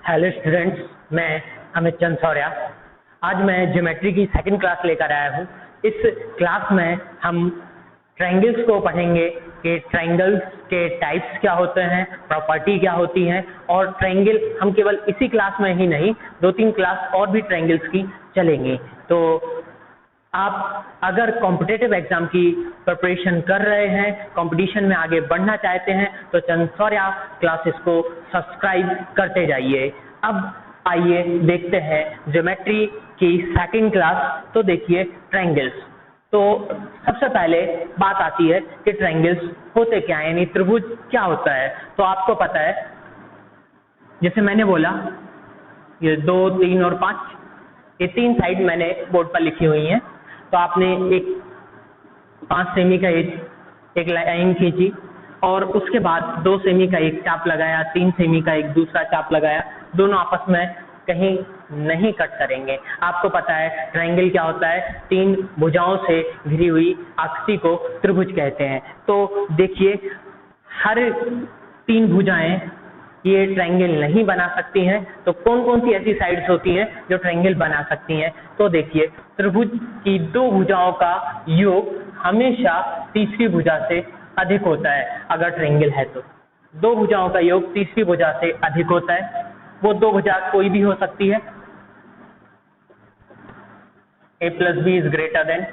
Hello students, मैं अमित चंद सौर्या। आज मैं ज्योमेट्री की सेकंड क्लास लेकर आया हूँ। इस क्लास में हम ट्रायंगल्स को पढ़ेंगे कि ट्रायंगल्स के टाइप्स क्या होते हैं, प्रॉपर्टी क्या होती हैं, और ट्रायंगल हम केवल इसी क्लास में ही नहीं 2-3 क्लास और भी ट्रायंगल्स की चलेंगे। तो आप अगर कॉम्पिटिटिव एग्जाम की प्रिपरेशन कर रहे हैं, कंपटीशन में आगे बढ़ना चाहते हैं, तो चंद सौर्या क्लासेस को सब्सक्राइब करते जाइए। अब आइए देखते हैं ज्योमेट्री की सेकंड क्लास। तो देखिए ट्रायंगल्स। तो सबसे पहले बात आती है कि ट्रायंगल्स होते क्या हैं, यानी त्रिभुज क्या होता है। तो आपको पता है, जैसे मैंने बोला, ये 2, 3 और 5, ये 3 साइड मैंने बोर्ड पर लिखी हुई हैं। तो आपने एक 5 सेमी का एक लाइन खींची और उसके बाद 2 सेमी का एक चाप लगाया, 3 सेमी का एक दूसरा चाप लगाया। दोनों आपस में कहीं नहीं कट करेंगे। आपको पता है ट्रायंगल क्या होता है, 3 भुजाओं से घिरी हुई आकृति को त्रिभुज कहते हैं। तो देखिए, हर 3 भुजाएं ये ट्रायंगल नहीं बना सकती हैं। तो कौन कौन सी ऐसी साइड्स होती हैं जो ट्रायंगल बना सकती हैं। तो देखिए, त्रिभुज की 2 भुजाओं का योग हमेशा तीसरी भुजा से अधिक होता है। अगर ट्रायंगल है तो 2 भुजाओं का योग तीसरी भुजा से अधिक होता है। वो 2 भुजा कोई भी हो सकती है। a + b is greater then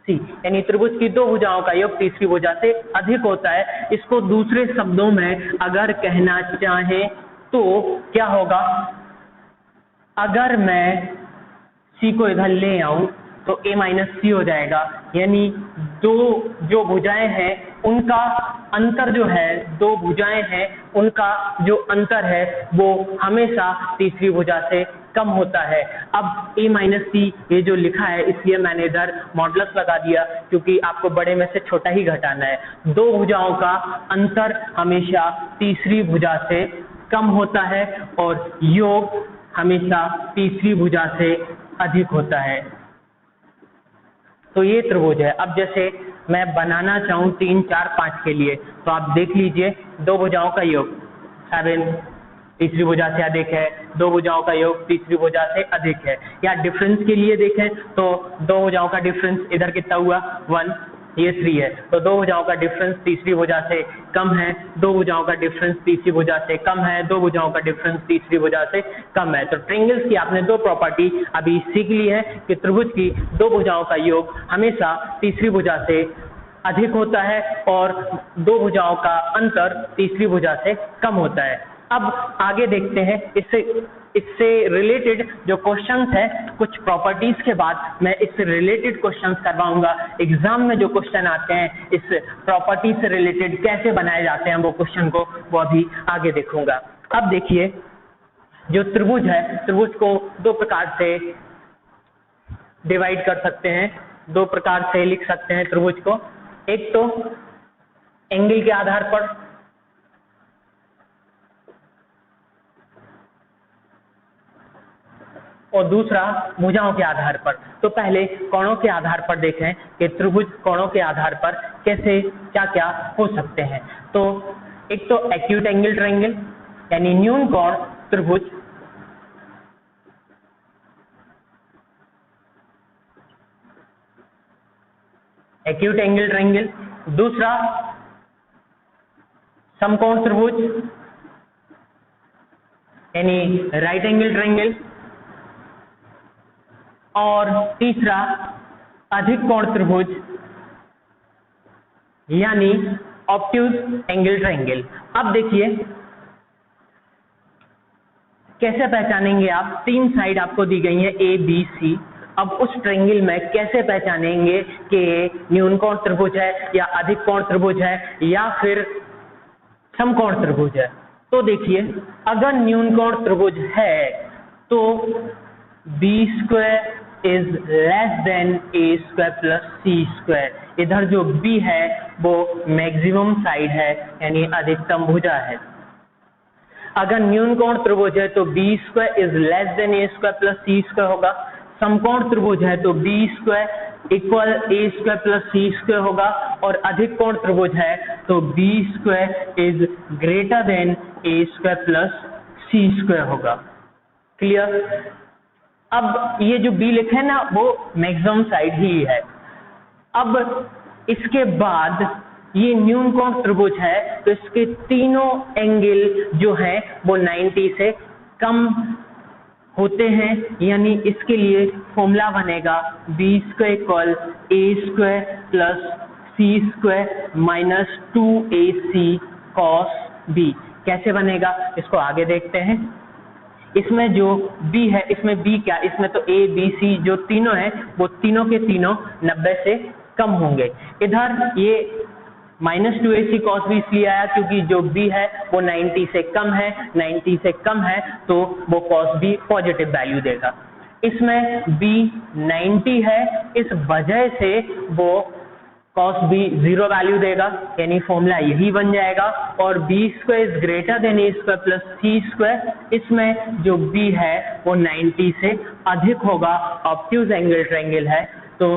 c, यानी त्रिभुज की 2 भुजाओं का योग तीसरी भुजा से अधिक होता है। इसको दूसरे शब्दों में अगर कहना चाहें तो क्या होगा, अगर मैं c को इधर ले आऊं तो a - c हो जाएगा। यानी 2 जो भुजाएं हैं उनका अंतर जो है, 2 भुजाएं हैं उनका जो अंतर है वो हमेशा तीसरी भुजा से कम होता है। अब a - c ये जो लिखा है, इसलिए मैंने इधर मॉडुलस लगा दिया, क्योंकि आपको बड़े में से छोटा ही घटाना है। 2 भुजाओं का अंतर हमेशा तीसरी भुजा से कम होता है और योग हमेशा तीसरी भुजा से अधिक होता है। तो ये त्रिभुज है। अब जैसे मैं बनाना चाहूँ 3, 4, 5 के लिए, तो आप देख लीजिए 2 भुजाओं का योग 7 तीसरी भुजा से अधिक है, 2 भुजाओं का योग तीसरी भुजा से अधिक है। या डिफरेंस के लिए देखें तो 2 भुजाओं का डिफरेंस इधर कितना हुआ, 1, ये 3 है। तो 2 भुजाओं का डिफरेंस तीसरी भुजा से कम है, 2 भुजाओं का डिफरेंस तीसरी भुजा से कम है, 2 भुजाओं का डिफरेंस तीसरी भुजा से कम है। तो ट्रायंगल्स की आपने 2 प्रॉपर्टी अभी सीख ली है कि त्रिभुज की 2 भुजाओं का योग हमेशा तीसरी भुजा से अधिक होता है और 2 भुजाओं का अंतर तीसरी भुजा से कम होता है। अब आगे देखते हैं, इससे रिलेटेड जो क्वेश्चंस है, कुछ प्रॉपर्टीज के बाद मैं इससे रिलेटेड क्वेश्चंस करवाऊंगा। एग्जाम में जो क्वेश्चन आते हैं इस प्रॉपर्टी से रिलेटेड कैसे बनाए जाते हैं वो क्वेश्चन को, वो अभी आगे देखूंगा। अब देखिए, जो त्रिभुज है, त्रिभुज को 2 प्रकार से डिवाइड कर सकते हैं, 2 प्रकार से लिख सकते हैं त्रिभुज को। एक तो एंगल के आधार पर, और दूसरा भुजाओं के आधार पर। तो पहले कोणों के आधार पर देखें कि त्रिभुज कोणों के आधार पर कैसे क्या क्या हो सकते हैं। तो एक तो एक्यूट एंगल ट्रायंगल, यानी न्यून कोण त्रिभुज। Acute angle triangle. दूसरा समकोण त्रिभुज, यानी राइट एंगल ट्रायंगल। और तीसरा अधिक कोण त्रिभुज, यानी ऑब्ट्यूज एंगल ट्रायंगल। अब देखिए कैसे पहचानेंगे आप, 3 साइड आपको दी गई है A, B, C। अब उस ट्रायंगल में कैसे पहचानेंगे कि न्यून कोण त्रिभुज है या अधिक कोण त्रिभुज है या फिर समकोण त्रिभुज है। तो देखिए, अगर न्यून कोण त्रिभुज है तो B² is less then A² + C²। इधर जो B है वो मैक्सिमम साइड है, यानी अधिकतम भुजा है। अगर न्यून कोण त्रिभुज है तो B² is less then A² + C² होगा। समकोण त्रिभुज है तो B² इक्वल A² + C² होगा। और अधिक कोण त्रिभुज है तो B² is greater then A² + C² होगा। क्लियर। अब ये जो बी लिखे है ना वो मैक्सिमम साइड ही है। अब इसके बाद ये न्यून कोण त्रिभुज है तो इसके तीनों एंगल जो है वो 90 से कम होते हैं, यानी इसके लिए फॉर्मूला बनेगा बी स्क्वायर इक्वल ए स्क्वायर प्लस सी square minus 2ac cos b। कैसे बनेगा इसको आगे देखते हैं। इसमें जो b है, इसमें b क्या, इसमें तो a b c जो तीनों है वो तीनों के तीनों 90 से कम होंगे। इधर ये -2ac cos b इसलिए आया क्योंकि जो b है वो 90 से कम है, 90 से कम है तो वो cos b पॉजिटिव वैल्यू देगा। इसमें b 90 है, इस वजह से वो cos b 0 वैल्यू देगा, यानी फॉर्मूला यही बन जाएगा। और b square is greater then a square plus c square, इसमें जो b है वो 90 से अधिक होगा, ऑब्ट्यूज एंगल ट्रायंगल है तो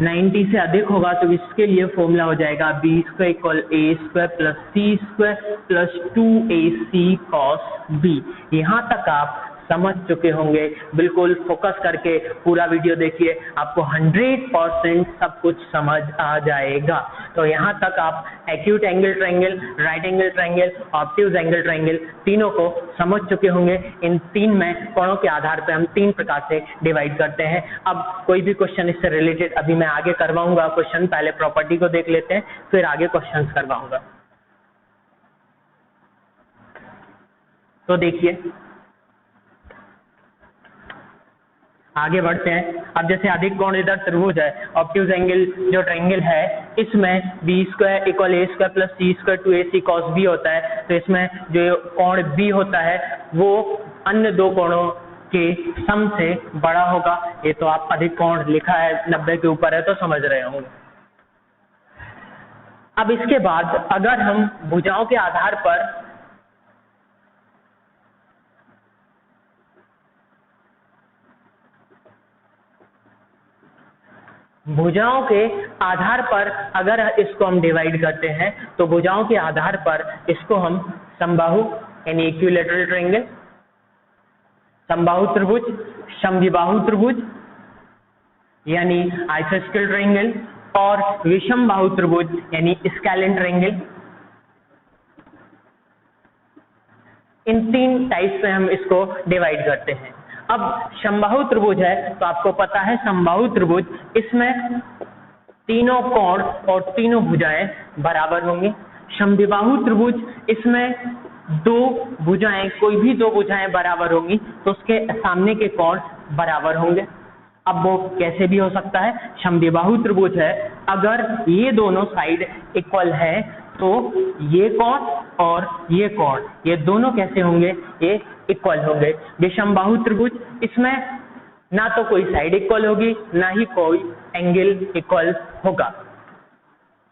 90 से अधिक होगा, तो इसके लिए फॉर्मूला हो जाएगा बी स्क्वायर इक्वल ए स्क्वायर प्लस सी square plus 2ac cos b। यहाँ तक आप समझ चुके होंगे, बिल्कुल फोकस करके पूरा वीडियो देखिए, आपको 100% सब कुछ समझ आ जाएगा। तो यहाँ तक आप acute angle triangle, right angle triangle, obtuse angle triangle तीनों को समझ चुके होंगे। इन तीन में कोणों के आधार पर हम 3 प्रकार से डिवाइड करते हैं। अब कोई भी क्वेश्चन इससे रिलेटेड अभी मैं आगे करवाऊंगा क्वेश्चन, पहले प्रॉपर्टी को देख लेते हैं फिर आगे क्वेश्चन करवाऊंगा। तो देखिए आगे बढ़ते हैं। अब जैसे अधिक कोण इधर त्रिभुज है, ऑब्ट्यूज एंगल जो ट्रायंगल है इसमें बी स्क्वायर इक्वल ए स्क्वायर प्लस सी स्क्वायर 2ac cos b होता है, तो इसमें जो कोण b होता है वो अन्य दो कोणों के सम से बड़ा होगा। ये तो आप अधिक कोण लिखा है 90 के ऊपर है तो समझ रहे होंगे। अब इसके बाद अगर हम भुजाओं के आधार पर अगर इसको हम डिवाइड करते हैं तो भुजाओं के आधार पर इसको हम समबाहु यानी इक्विलैटरल ट्रायंगल, समबाहु त्रिभुज, समद्विबाहु त्रिभुज यानी आइसोस्केल ट्रायंगल और विषमबाहु त्रिभुज यानी स्केलेन ट्रायंगल, इन 3 टाइप्स में हम इसको डिवाइड करते हैं। अब समबाहु त्रिभुज है तो आपको पता है समबाहु त्रिभुज, इसमें तीनों कोण और तीनों भुजाएं बराबर होंगी। समद्विबाहु त्रिभुज, इसमें कोई भी दो भुजाएं बराबर होंगी तो उसके सामने के कोण बराबर होंगे। अब वो कैसे भी हो सकता है, समद्विबाहु त्रिभुज है अगर ये दोनों साइड इक्वल है तो ये कोण और ये कोण ये दोनों कैसे होंगे, ये इक्वल होंगे। विषमबाहु त्रिभुज, इसमें ना तो कोई साइड इक्वल होगी ना ही कोई एंगल इक्वल होगा।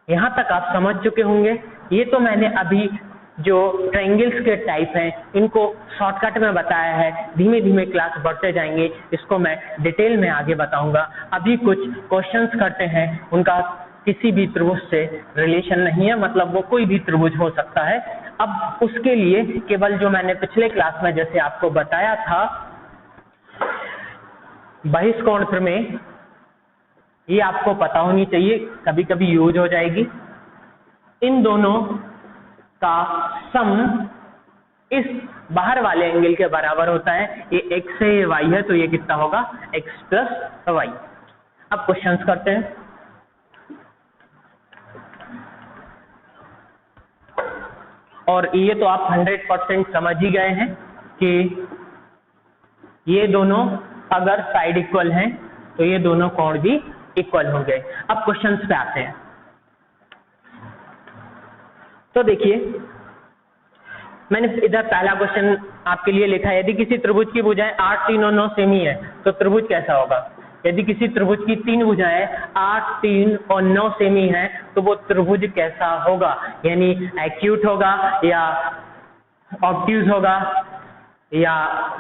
यहाँ तक आप समझ चुके होंगे। ये तो मैंने अभी जो ट्रायंगल्स के टाइप हैं इनको शॉर्टकट में बताया है, धीमे धीमे क्लास बढ़ते जाएंगे, इसको मैं डिटेल में आगे बताऊंगा। अभी कुछ क्वेश्चंस करते हैं, उनका किसी भी त्रिभुज से रिलेशन नहीं है, मतलब वो कोई भी त्रिभुज हो सकता है। अब उसके लिए केवल जो मैंने पिछले क्लास में जैसे आपको बताया था बहिष्कोण प्रमेय, ये आपको पता होनी चाहिए, कभी कभी यूज हो जाएगी। इन दोनों का सम इस बाहर वाले एंगल के बराबर होता है। ये x है, ये y है, तो ये कितना होगा x प्लस वाई। अब क्वेश्चंस करते हैं। और ये तो आप 100% समझ ही गए हैं कि ये दोनों अगर साइड इक्वल हैं तो ये दोनों कोण भी इक्वल हो गए। अब क्वेश्चंस पे आते हैं। तो देखिए मैंने इधर पहला क्वेश्चन आपके लिए लिखा है, यदि किसी त्रिभुज की भुजाएं 8, 3 और 9 सेमी है तो त्रिभुज कैसा होगा। यदि किसी त्रिभुज की 3 भुजाएं 8, 3 और 9 सेमी है तो वो त्रिभुज कैसा होगा, यानी एक्यूट होगा या ऑब्ट्यूज होगा या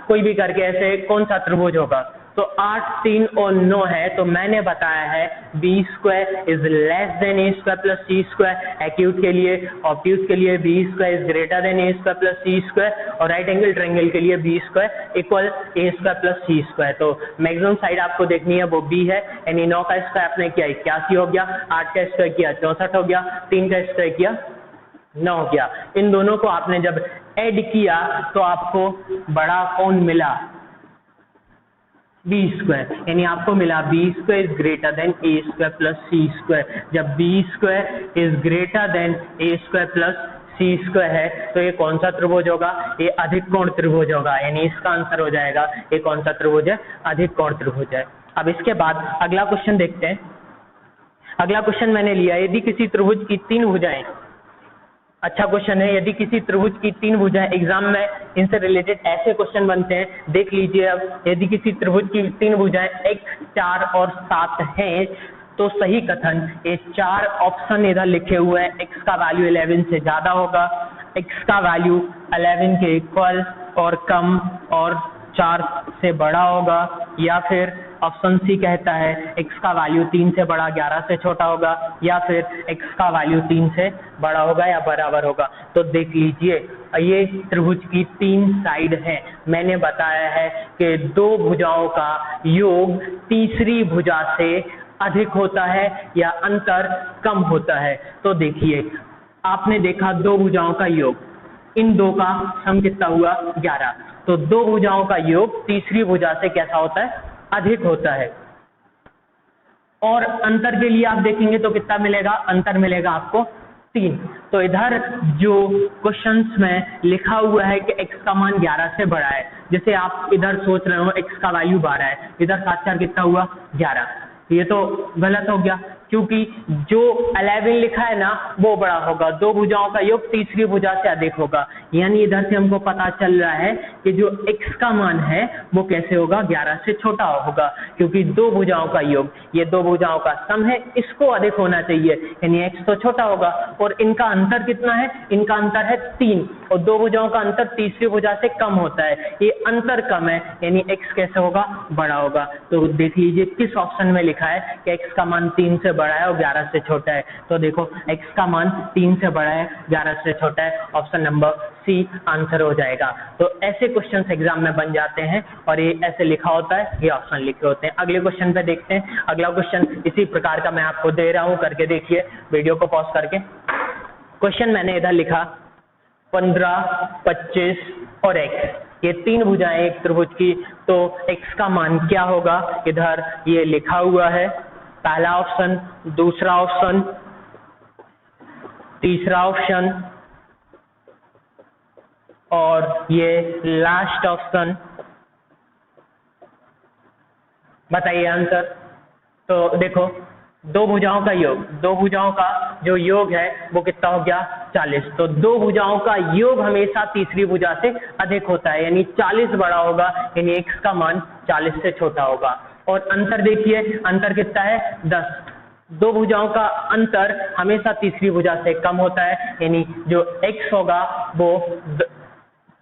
कोई भी करके ऐसे कौन सा त्रिभुज होगा। तो 8, 3 और 9 है, तो मैंने बताया है B square is less than A square plus C square acute के लिए, ऑब्ट्यूज के लिए B square is greater than A square plus C square, और राइट एंगल ट्रायंगल के लिए बी स्क्वायर इक्वल ए स्क्वायर प्लस सी स्क्वायर। तो maximum side आपको देखनी है वो बी है, यानी 9 का स्क्वायर आपने किया 81 हो गया, 8 का स्क्वायर किया 64 हो गया, 3 का स्क्वायर किया 9 हो गया। इन दोनों को आपने जब ऐड किया तो आपको बड़ा कौन मिला? बी स्क्वायर, यानी आपको मिला b square is greater than A square plus C square. जब b square is greater than A square plus C square है तो ये कौन सा त्रिभुज होगा? ये अधिक कोण त्रिभुज होगा, यानी इसका आंसर हो जाएगा ये कौन सा त्रिभुज है? अधिक कोण त्रिभुज है। अब इसके बाद अगला क्वेश्चन देखते हैं। अगला क्वेश्चन मैंने लिया, यदि किसी त्रिभुज की 3 भुजाएं, अच्छा क्वेश्चन है, यदि किसी त्रिभुज की 3 भुजाएं, एग्जाम में इनसे रिलेटेड ऐसे क्वेश्चन बनते हैं, देख लीजिए। अब यदि किसी त्रिभुज की 3 भुजाएं x, 4 और 7 हैं तो सही कथन, ये 4 ऑप्शन इधर लिखे हुए हैं, x का वैल्यू 11 से ज्यादा होगा, x का वैल्यू 11 के इक्वल और कम और 4 से बड़ा होगा, या फिर ऑप्शन सी कहता है x का वैल्यू 3 से बड़ा 11 से छोटा होगा, या फिर x का वैल्यू 3 से बड़ा होगा या बराबर होगा। तो देख लीजिए, ये त्रिभुज की 3 साइड है। मैंने बताया है कि 2 भुजाओं का योग तीसरी भुजा से अधिक होता है या अंतर कम होता है। तो देखिए, आपने देखा 2 भुजाओं का योग, इन 2 का सम कितना हुआ? 11। तो 2 भुजाओं का योग तीसरी भुजा से कैसा होता है? अधिक होता है। और अंतर के लिए आप देखेंगे तो कितना मिलेगा? अंतर मिलेगा आपको 3। तो इधर जो क्वेश्चंस में लिखा हुआ है कि x का मान 11 से बड़ा है, जैसे आप इधर सोच रहे हो x का वैल्यू 12 है, इधर 7 4 कितना हुआ? 11। ये तो गलत हो गया, क्योंकि जो 11 लिखा है ना वो बड़ा होगा, 2 भुजाओं का योग तीसरी भुजा से अधिक होगा। यानी इधर से हमको पता चल रहा है कि जो x का मान है वो कैसे होगा? 11 से छोटा होगा, क्योंकि 2 भुजाओं का योग, ये 2 भुजाओं का सम है, इसको अधिक होना चाहिए, यानी x तो छोटा होगा। और इनका अंतर कितना है? इनका अंतर है 3, और 2 भुजाओं का अंतर तीसरी भुजा से कम होता है, ये अंतर कम है, यानी x कैसे होगा? बड़ा होगा। तो देख लीजिए किस ऑप्शन में लिखा है कि x का मान 3 से बड़ा है और 11 से छोटा है। तो देखो, x का मान 3 से बड़ा है, 11 से छोटा है, ऑप्शन नंबर सी आंसर हो जाएगा। तो ऐसे क्वेश्चंस एग्जाम में बन जाते हैं और ये ऐसे लिखा होता है, ये ऑप्शन लिखे होते हैं। अगले क्वेश्चन पे देखते हैं। अगला क्वेश्चन इसी प्रकार का मैं आपको दे रहा हूं, करके देखिए वीडियो को पॉज करके। क्वेश्चन मैंने इधर लिखा 15, 25 और x, ये 3 भुजाएं एक त्रिभुज की, तो x का मान क्या होगा? इधर ये लिखा हुआ है, पहला ऑप्शन, दूसरा ऑप्शन, तीसरा ऑप्शन और ये लास्ट ऑप्शन। बताइए आंसर। तो देखो, 2 भुजाओं का योग, 2 भुजाओं का जो योग है वो कितना हो गया? 40। तो 2 भुजाओं का योग हमेशा तीसरी भुजा से अधिक होता है, यानी 40 बड़ा होगा, यानी x का मान 40 से छोटा होगा। और अंतर देखिए, अंतर कितना है? 10। 2 भुजाओं का अंतर हमेशा तीसरी भुजा से कम होता है, यानी जो x होगा वो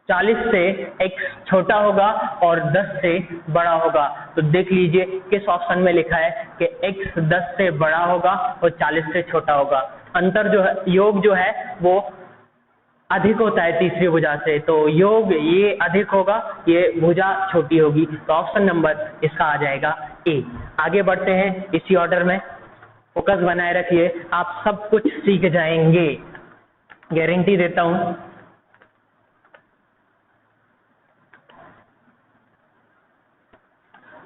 40 से x छोटा होगा और 10 से बड़ा होगा। तो देख लीजिए किस ऑप्शन में लिखा है कि x 10 से बड़ा होगा और 40 से छोटा होगा। अंतर जो है, योग जो है वो अधिक होता है तीसरी भुजा से, तो योग ये अधिक होगा, ये भुजा छोटी होगी। तो ऑप्शन नंबर इसका आ जाएगा ए। आगे बढ़ते हैं इसी ऑर्डर में, फोकस बनाए रखिए, आप सब कुछ सीख जाएंगे, गारंटी देता हूं।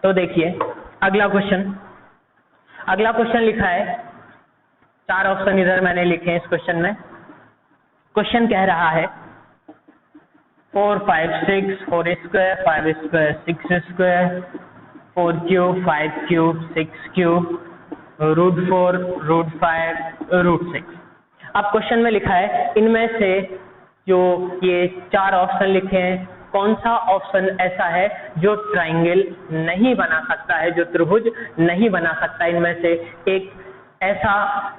तो देखिए अगला क्वेश्चन लिखा है, 4 ऑप्शन इधर मैंने लिखे हैं इस क्वेश्चन में। क्वेश्चन कह रहा है 4, 5, 6, 4 square, 5 square, 6 square, 4 cube, 5 cube, 6 cube, √4, √5, √6। अब क्वेश्चन में लिखा है इनमें से जो ये 4 ऑप्शन लिखे हैं, कौन सा ऑप्शन ऐसा है जो ट्रायंगल नहीं बना सकता है, जो त्रिभुज नहीं बना सकता। इनमें से एक ऐसा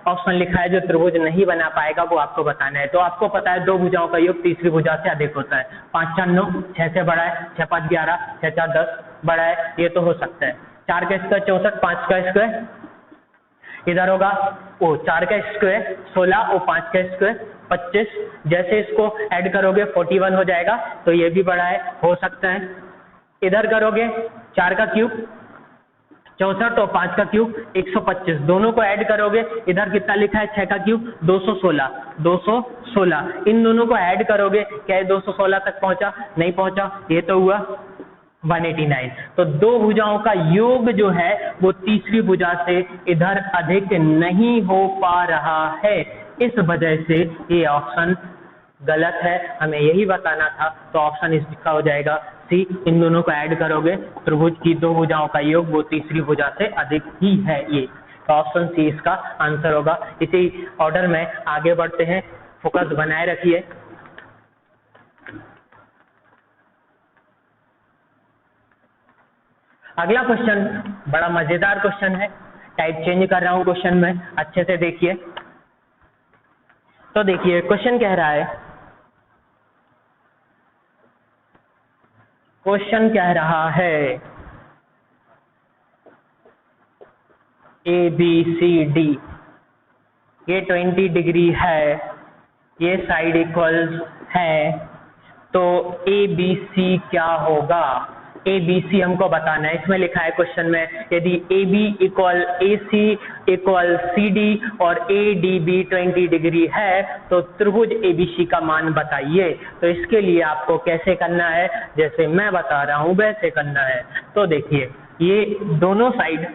ऑप्शन लिखा है जो त्रिभुज नहीं बना पाएगा, वो आपको बताना है। तो आपको पता है 2 भुजाओं का योग तीसरी भुजा से अधिक होता है। 5 4 9, 6 से बड़ा है, 6 5 11, 6 4 10, बड़ा है, ये तो हो सकता है। 4 का स्क्वायर 64, 5 का स्क्वायर इधर होगा, वो 4 का स्क्वायर 16 और 5 का स्क्वायर 25, जैसे इसको ऐड करोगे 41 हो जाएगा, तो ये भी बड़ा है, हो सकता है। इधर करोगे 4 का क्यूब 64 और 5 का क्यूब 125, दोनों को ऐड करोगे, इधर कितना लिखा है 6 का क्यूब 216, इन दोनों को ऐड करोगे, क्या ये 216 तक पहुंचा? नहीं पहुंचा, ये तो हुआ 189। तो दो भुजाओं का योग जो है वो तीसरी भुजा से इधर अधिक नहीं हो पा रहा है, इस वजह से ये ऑप्शन गलत है, हमें यही बताना था। तो ऑप्शन इसका हो जाएगा सी, इन दोनों को ऐड करोगे, त्रिभुज की दो भुजाओं का योग वो तीसरी भुजा से अधिक ही है ये, तो ऑप्शन सी इसका आंसर होगा। इसी ऑर्डर में आगे बढ़ते हैं, फोकस बनाए रखिए। अगला क्वेश्चन बड़ा मजेदार क्वेश्चन है, टाइप चेंज कर रहा हूं क्वेश्चन में, अच्छे से देखिए। तो देखिए क्वेश्चन कह रहा है, क्वेश्चन कह रहा है ए बी सी डी, ये 20 डिग्री है, ये साइड इक्वल्स है, तो ए बी सी क्या होगा? ए बी सी हमको बताना है। इसमें लिखा है क्वेश्चन में, यदि A B equal A C equal C D और ए डी बी 20 डिग्री है तो त्रिभुज ए बी सी का मान बताइए। तो इसके लिए आपको कैसे करना है, जैसे मैं बता रहा हूं वैसे करना है। तो देखिए ये दोनों साइड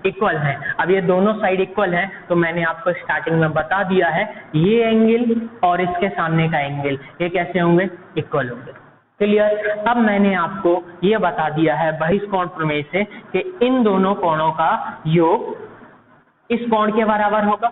इक्वल हैं। अब ये दोनों साइड इक्वल हैं तो मैंने आपको स्टार्टिंग में बता दिया है, ये एंगल और इसके सामने का एंगल ये कैसे होंगे? इक्वल होंगे। क्लियर? अब मैंने आपको ये बता दिया है बहिष्कोण प्रमेय से कि इन दोनों कोणों का योग इस कोण के बराबर होगा।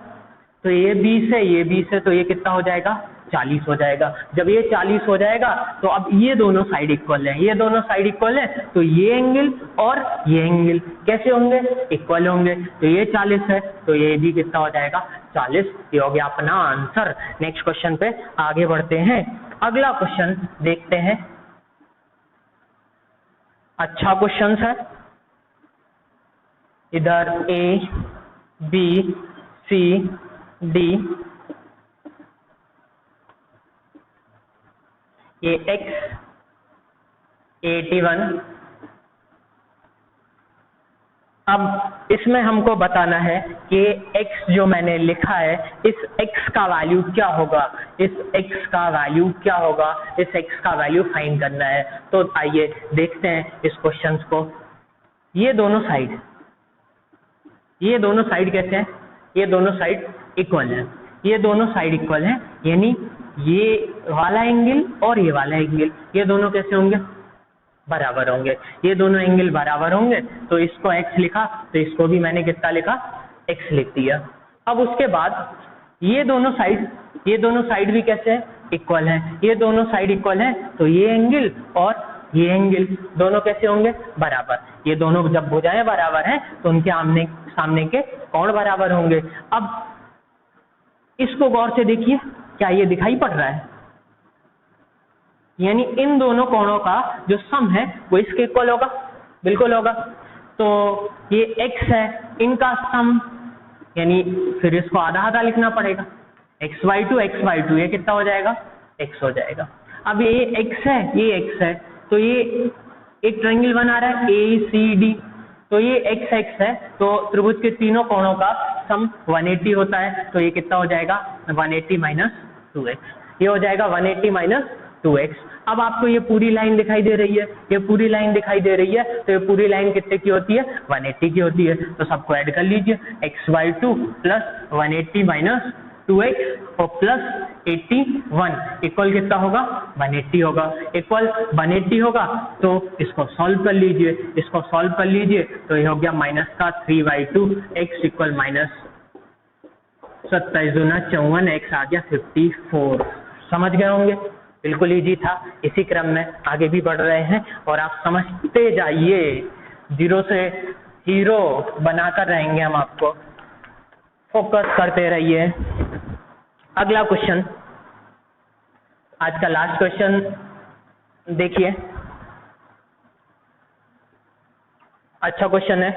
तो ये 20 है तो ये कितना हो जाएगा? 40 हो जाएगा। जब ये 40 हो जाएगा तो अब ये दोनों साइड इक्वल है, ये दोनों साइड इक्वल है, तो ये एंगल और ये एंगल कैसे होंगे? इक्वल होंगे। तो ये 40 है तो ये भी कितना हो जाएगा? 40। ये हो गया अपना आंसर। नेक्स्ट क्वेश्चन पे आगे बढ़ते हैं। अगला क्वेश्चन देखते हैं, अच्छा क्वेश्चन है। इधर ए बी सी डी, ये x 81। अब इसमें हमको बताना है कि x जो मैंने लिखा है इस x का वैल्यू क्या होगा, इस x का वैल्यू क्या होगा, इस x का वैल्यू फाइंड करना है। तो आइए देखते हैं इस क्वेश्चन को। ये दोनों साइड कैसे हैं? ये दोनों साइड इक्वल है, ये दोनों साइड इक्वल है, यानी ये वाला एंगल और ये वाला एंगल ये दोनों कैसे होंगे? बराबर होंगे। ये दोनों एंगल बराबर होंगे तो इसको x लिखा, तो इसको भी मैंने कितना लिखा? x लिख दिया। अब उसके बाद ये दोनों साइड भी कैसे हैं? इक्वल हैं। ये दोनों साइड इक्वल हैं तो ये एंगल और ये एंगल दोनों कैसे होंगे? बराबर। ये दोनों जब भुजाएं बराबर हैं तो उनके आमने सामने के कोण बराबर होंगे। अब इसको गौर से देखिए, क्या ये दिखाई पड़ रहा है? यानी इन दोनों कोणों का जो सम है वो इसके इक्वल होगा, बिल्कुल होगा। तो ये x है, इनका सम, यानी फिर इसको आधा आधा लिखना पड़ेगा, xy2 ये कितना हो जाएगा? x हो जाएगा। अब ये x है, ये x है, तो ये एक ट्रायंगल बना रहा है ACD, तो ये x है, तो त्रिभुज के तीनों कोणों का सम 180 होता है, तो ये कितना हो जाएगा? 180 माइनस 2x, ये हो जाएगा 180 माइनस 2x। अब आपको ये पूरी लाइन दिखाई दे रही है, ये पूरी लाइन दिखाई दे रही है, तो ये पूरी लाइन कितने की होती है? 180 की होती है। तो सबको ऐड कर लीजिए, xy2 प्लस 180 माइनस 2x और प्लस 81 इक्वल कितना होगा? 180 होगा। इक्वल 180 होगा तो इसको सॉल्व कर लीजिए, इसको सॉल्व कर लीजिए तो ये हो गया माइनस का 3/2, x इक्वल माइनस 27 दूना 54, x आ गया 54। समझ गए होंगे? बिल्कुल इजी था। इसी क्रम में आगे भी बढ़ रहे हैं और आप समझते जाइए, जीरो से हीरो बनाकर रहेंगे हम आपको, फोकस करते रहिए। अगला क्वेश्चन, आज का लास्ट क्वेश्चन देखिए। अच्छा क्वेश्चन है।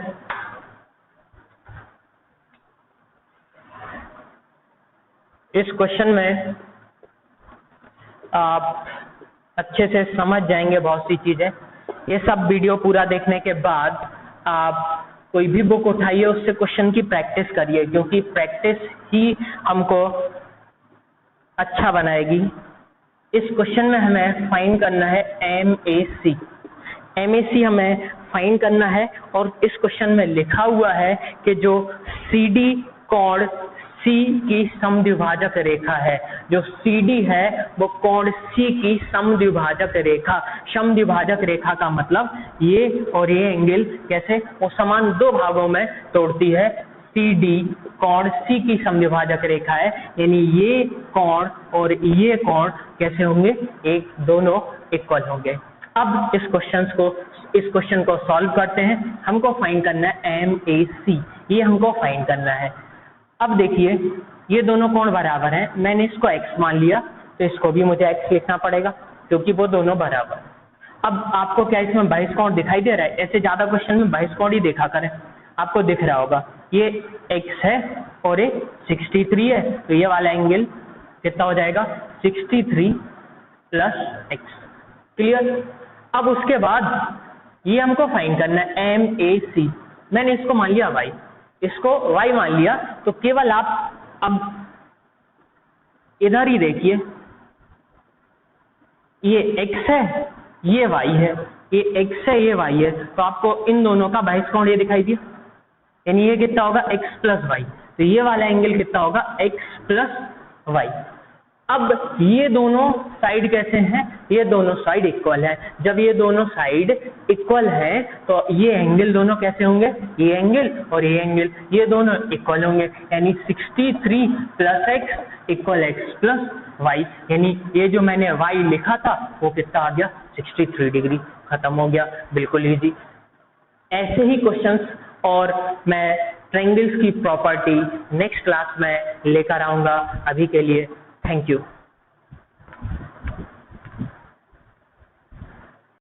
इस क्वेश्चन में आप अच्छे से समझ जाएंगे बहुत सी चीजें। ये सब वीडियो पूरा देखने के बाद आप कोई भी बुक उठाइए, उससे क्वेश्चन की प्रैक्टिस करिए, क्योंकि प्रैक्टिस ही हमको अच्छा बनाएगी। इस क्वेश्चन में हमें फाइंड करना है MAC। MAC हमें फाइंड करना है, और इस क्वेश्चन में लिखा हुआ है कि जो CD कोण C की समद्विभाजक रेखा है, जो CD है वो कोण C की समद्विभाजक रेखा। समद्विभाजक रेखा का मतलब ये और ये एंगल कैसे, वो समान दो भागों में तोड़ती है। CD कोण C की समद्विभाजक रेखा है, यानी ये कोण और ये कोण कैसे होंगे, एक दोनों इक्वल होंगे। अब इस क्वेश्चन को सॉल्व करते हैं। हमको फाइंड करना है MAC, ये हमको फाइंड करना है। अब देखिए ये दोनों कोण बराबर हैं, मैंने इसको x मान लिया, तो इसको भी मुझे x लिखना पड़ेगा क्योंकि वो दोनों बराबर। अब आपको क्या इसमें 22 कोण दिखाई दे रहा है? ऐसे ज्यादा क्वेश्चन में 22 कोण ही देखा करें, आपको दिख रहा होगा। ये x है और ये 63 है, तो ये वाला एंगल कितना हो जाएगा, 63 + x। क्लियर? अब उसके बाद ये हमको फाइंड करना है MAC। मैंने इसको मान लिया y, इसको y मान लिया, तो केवल आप अब इधर ही देखिए, ये x है, ये y है, ये x है, ये y है, तो आपको इन दोनों का 22 कोण ये दिखाई दिया, यानी ये कितना होगा x + y। तो ये वाला एंगल कितना होगा, x + y। अब ये दोनों साइड कैसे हैं, ये दोनों साइड इक्वल है। जब ये दोनों साइड इक्वल है तो ये एंगल दोनों कैसे होंगे, ये एंगल और ये एंगल, ये दोनों इक्वल होंगे, यानी 63 + x = x + y। यानी ये जो मैंने y लिखा था वो कितना आ गया, 63 डिग्री। खत्म हो गया, बिल्कुल इजी। ऐसे ही क्वेश्चंस और मैं ट्रायंगल्स की प्रॉपर्टी नेक्स्ट क्लास में लेकर आऊंगा। अभी के लिए थैंक यू।